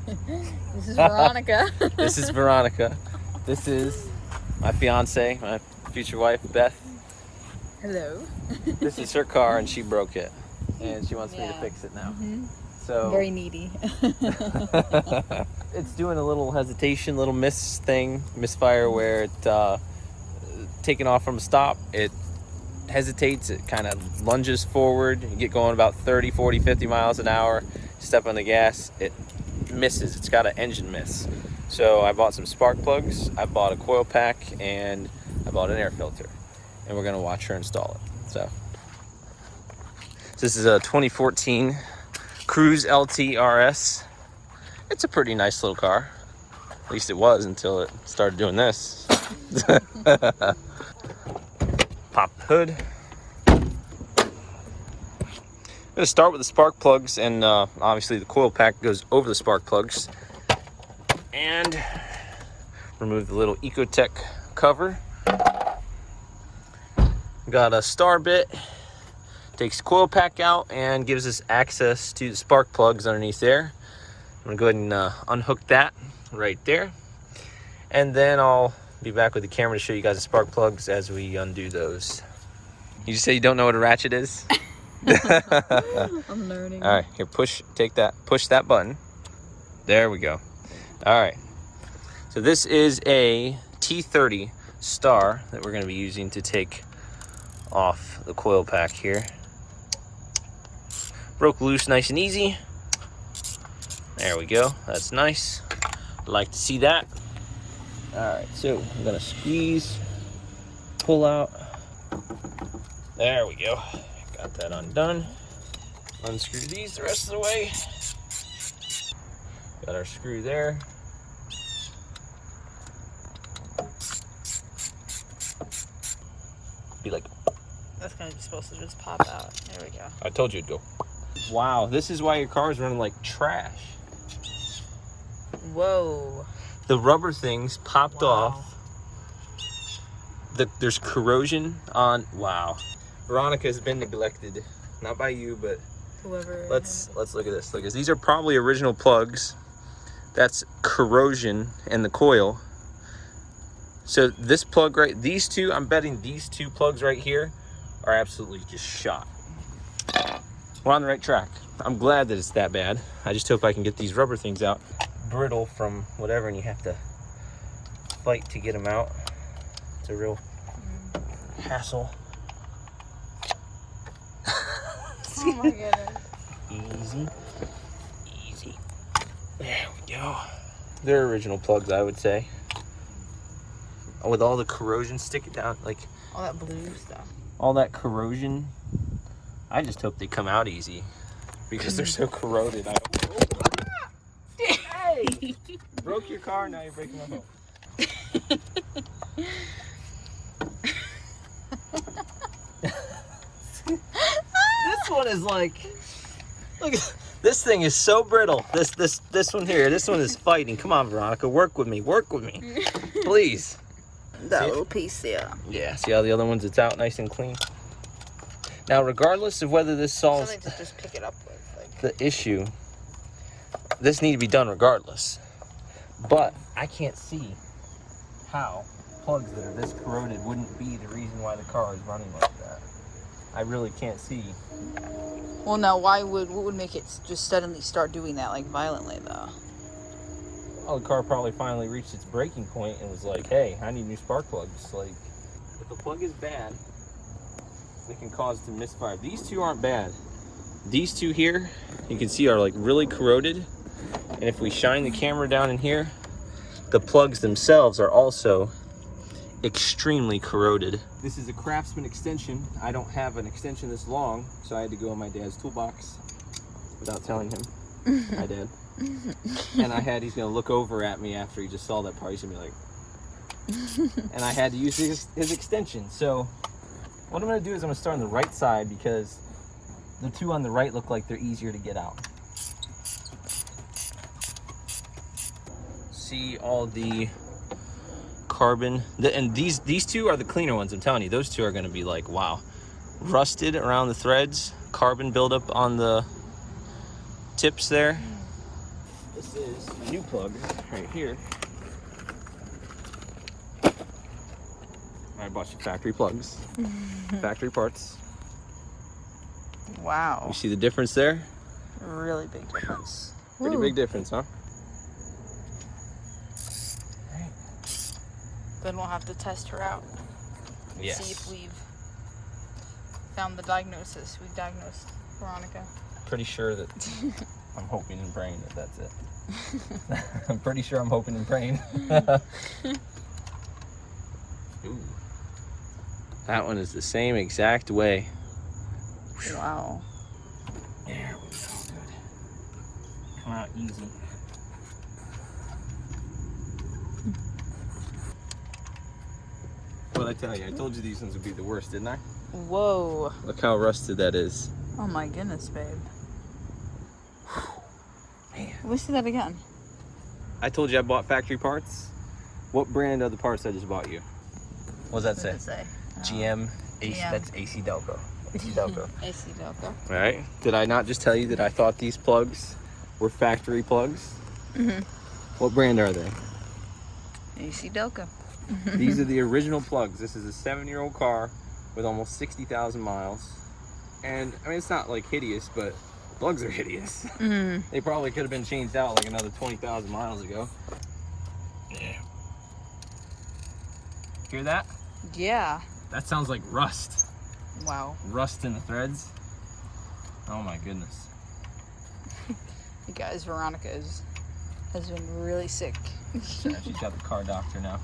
This is Veronica. This is Veronica. This is my fiance, my future wife, Beth. Hello. This is her car and she broke it. And she wants me to fix it now. So very needy. it's doing a little hesitation, little misfire where it taking off from a stop, it hesitates, it kind of lunges forward, you get going about 30, 40, 50 miles an hour, step on the gas, it misses, it's got an engine miss. So I bought some spark plugs, I bought a coil pack, and I bought an air filter. And we're gonna watch her install it. So this is a 2014 Cruze LT RS. It's a pretty nice little car. At least it was until it started doing this. Pop the hood. I'm gonna start with the spark plugs, and obviously the coil pack goes over the spark plugs. And remove the little Ecotech cover. Got a star bit. Takes the coil pack out and gives us access to the spark plugs underneath there. I'm gonna go ahead and unhook that right there. And then I'll be back with the camera to show you guys the spark plugs as we undo those. You say you don't know what a ratchet is? I'm learning. All right, here, push that button. There we go. All right, so this is a T30 star that we're gonna be using to take off the coil pack here. Broke loose nice and easy. There we go, that's nice. Like to see that. All right, so I'm gonna squeeze, pull out. There we go, got that undone. Unscrew these the rest of the way. Got our screw there. Be like, That's gonna be supposed to just pop out. There we go. I told you it'd go. Wow, this is why your car is running like trash. Whoa. The rubber things popped off. There's corrosion on. Wow. Veronica has been neglected, not by you, but Whoever. let's look at this. Look at this. These are probably original plugs. That's corrosion in the coil. So this plug right, these two, I'm betting these two plugs right here are absolutely just shot. We're on the right track. I'm glad that it's that bad. I just hope I can get these rubber things out. Brittle from whatever, and you have to fight to get them out. It's a real hassle. Oh my goodness. Easy, easy. There we go. They're original plugs, I would say. With all the corrosion sticking down, like All that blue stuff. all that corrosion. I just hope they come out easy because they're so corroded. Hey! Broke your car, now you're breaking my boat. This one is like, look, this thing is so brittle. This one here, this one is fighting. Come on, Veronica, work with me, please. That little piece there. Yeah, see how the other ones, it's out nice and clean. Now, regardless of whether this solves Something to just pick it up with. Like. the issue, this needs to be done regardless. But I can't see how plugs that are this corroded wouldn't be the reason why the car is running like that. I really can't see. Well, now, what would make it just suddenly start doing that, like, violently, though? Well, the car probably finally reached its breaking point and was like, hey, I need new spark plugs. Like, if a plug is bad, it can cause it to misfire. These two aren't bad. These two here, you can see, are like really corroded. And if we shine the camera down in here, the plugs themselves are also extremely corroded. This is a Craftsman extension. I don't have an extension this long, so I had to go in my dad's toolbox without telling him. Hi, Dad. And he's gonna look over at me after he just saw that part. He's gonna be like, and I had to use his extension. So what I'm gonna do is I'm gonna start on the right side because the two on the right look like they're easier to get out. See all the carbon, and these two are the cleaner ones. I'm telling you, those two are gonna be like, wow, rusted around the threads, carbon buildup on the tips there. This is a new plug right here. I bought you factory plugs, factory parts. Wow. You see the difference there? Really big difference. Pretty big difference, huh? Then we'll have to test her out. Yes. See if we've found the diagnosis. We've diagnosed Veronica. Pretty sure that I'm hoping and praying that that's it. I'm pretty sure I'm hoping and praying. Ooh. That one is the same exact way. Wow. There we go. Good. Come out easy. What'd I tell you? I told you these ones would be the worst, didn't I? Whoa. Look how rusted that is. Oh my goodness, babe. Man. Let's see that again. I told you I bought factory parts. What brand are the parts I just bought you? What does that What say? does it say? GM. GM. That's AC Delco. AC Delco. AC Delco. All right. Did I not just tell you that I thought these plugs were factory plugs? Mm-hmm. What brand are they? AC Delco. These are the original plugs. This is a 7-year-old car with almost 60,000 miles. And I mean, it's not like hideous, but plugs are hideous. Mm-hmm. They probably could have been changed out like another 20,000 miles ago. Yeah. Hear that? Yeah. That sounds like rust. Wow. Rust in the threads. Oh my goodness. You guys, Veronica has been really sick. So she's got the car doctor now.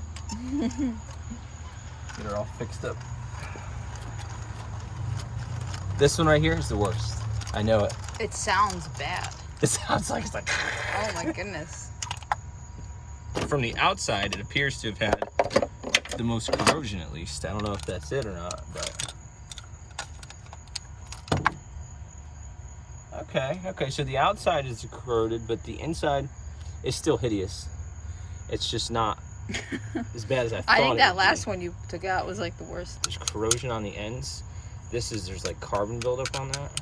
Get her all fixed up. This one right here is the worst. I know it. It sounds bad. It sounds like it's like. Oh my goodness. From the outside, it appears to have had the most corrosion, at least. I don't know if that's it or not, but. Okay, so the outside is corroded, but the inside is still hideous. It's just not as bad as I thought. I think that it would last be. one you took out was like the worst. There's corrosion on the ends. There's like carbon buildup on that.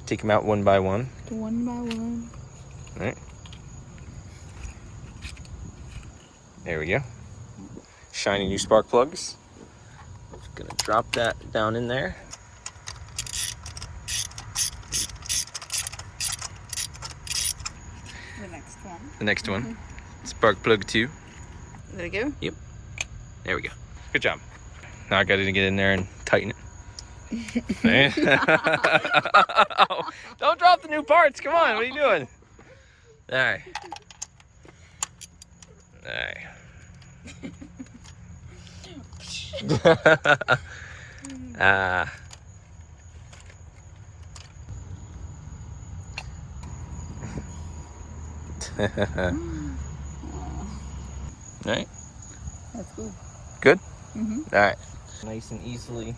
Take them out one by one. One by one. All right. There we go. Shiny new spark plugs. Gonna drop that down in there. The next one. The next one. Spark plug 2. There you go. Yep. There we go. Good job. Now I got to get in there and tighten it. Don't drop the new parts. Come on. What are you doing? All right. All right. All right. That's good. Good? Mm-hmm. All right. Nice and easily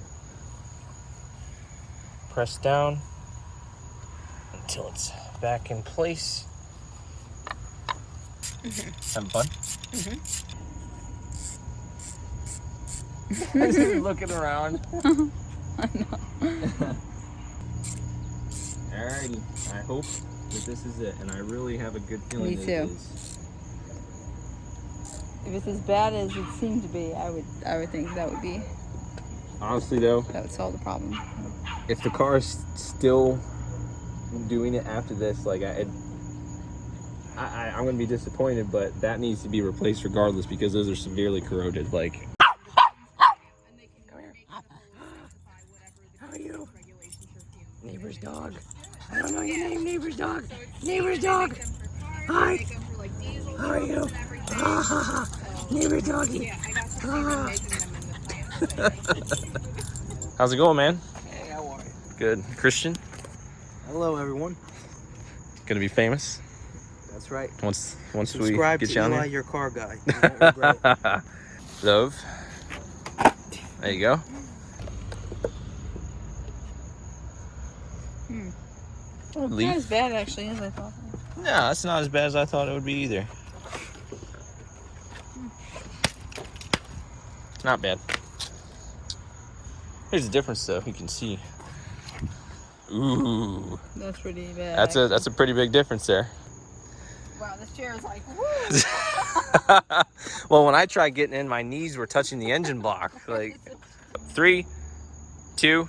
press down until it's back in place. Having fun? Just looking around. I know. Alrighty. I hope that this is it, and I really have a good feeling Me that too. it is. If it's as bad as it seemed to be, I would think that would Honestly, though, solve the problem. if the car is still doing it after this, like I'm gonna be disappointed, but that needs to be replaced regardless because those are severely corroded. Like, come here. How are you? Neighbor's dog. I don't know your name, neighbor's dog. Neighbor's dog. Hi. How are you? Neighbor doggy. How's it going, man? Hey, how are you? Good. Christian? Hello, everyone. Gonna be famous That's right. once Subscribe we to get you on Eli, here. your car guy. You won't regret it. Love. There you go. Not Leaf. as bad actually as I thought. No, it's not as bad as I thought it would be either. Not bad. Here's the difference, though. You can see. Ooh, That's pretty bad. that's a pretty big difference there. Wow, this chair is like, woo! Well, when I tried getting in, my knees were touching the engine block. Like, 3, 2,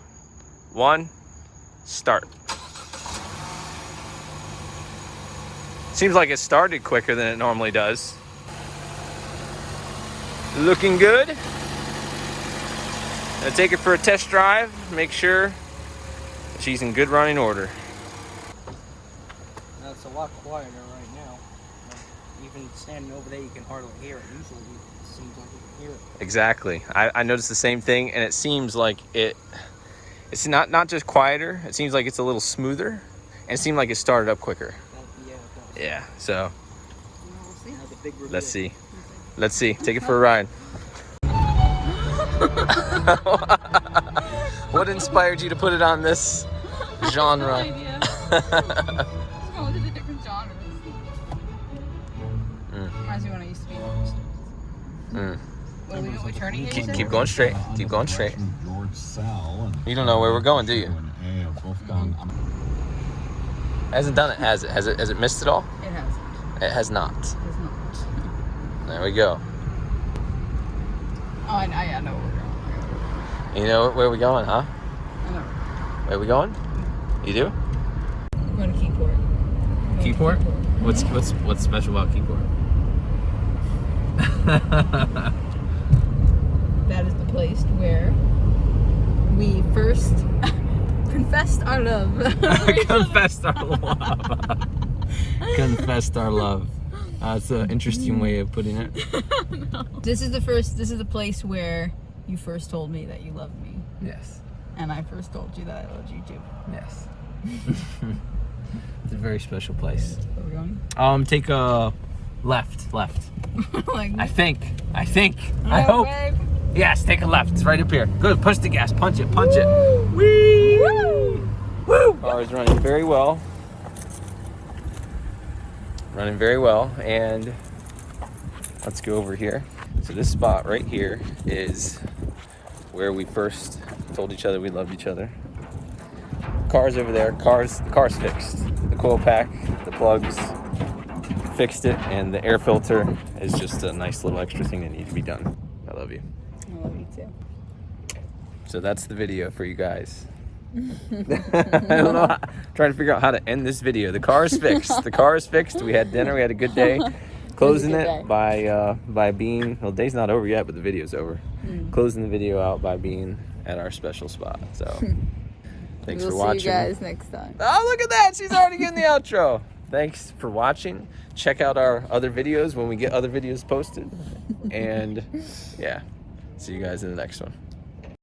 1, start. Seems like it started quicker than it normally does. Looking good. Gonna take it for a test drive, make sure she's in good running order. It's a lot quieter right now. Even standing over there, you can hardly hear it. Usually, it seems like you can hear it. Exactly. I noticed the same thing, and it seems like it's not just quieter. It seems like it's a little smoother, and it seemed like it started up quicker. Yeah, it does. Yeah. So We'll see. Now the big reveal. let's see. Let's see. Take it for a ride. What inspired you to put it on this genre? No idea. Just gonna look at the different genres. Reminds me when I used to be in What are we turning here? you said? Keep going straight. Keep going straight. You don't know where we're going, do you? Hasn't done it, has it? Has it missed it all? It hasn't. It has not. It has not. There we go. Oh, I know where we're going. You know where we're going, huh? I know. Where we going? You do? I'm going to Keyport. Keyport? What's special about Keyport? That is the place where we first confessed our love. Confessed our love. Confessed our love. That's an interesting way of putting it. No. This is the place where you first told me that you loved me. Yes. And I first told you that I loved you too. Yes. It's a very special place. Where are we going? Take a left. Like, I think. I oh, hope. babe. Yes, take a left. It's right up here. Good. Push the gas. Punch it. Woo! Woo! Car is running very well. And let's go over here. So this spot right here is where we first told each other we loved each other. Car's over there. The car's fixed. The coil pack, the plugs, fixed it, and the air filter is just a nice little extra thing that needs to be done. I love you. I love you too. So that's the video for you guys. I don't know. Trying to figure out how to end this video. The car is fixed. We had dinner. We had a good day. Closing it by being, well, the day's not over yet, but the video's over. Closing the video out by being at our special spot. So thanks for watching. We'll see you guys next time. Oh, look at that. She's already getting the outro. Thanks for watching. Check out our other videos when we get other videos posted. And yeah, see you guys in the next one.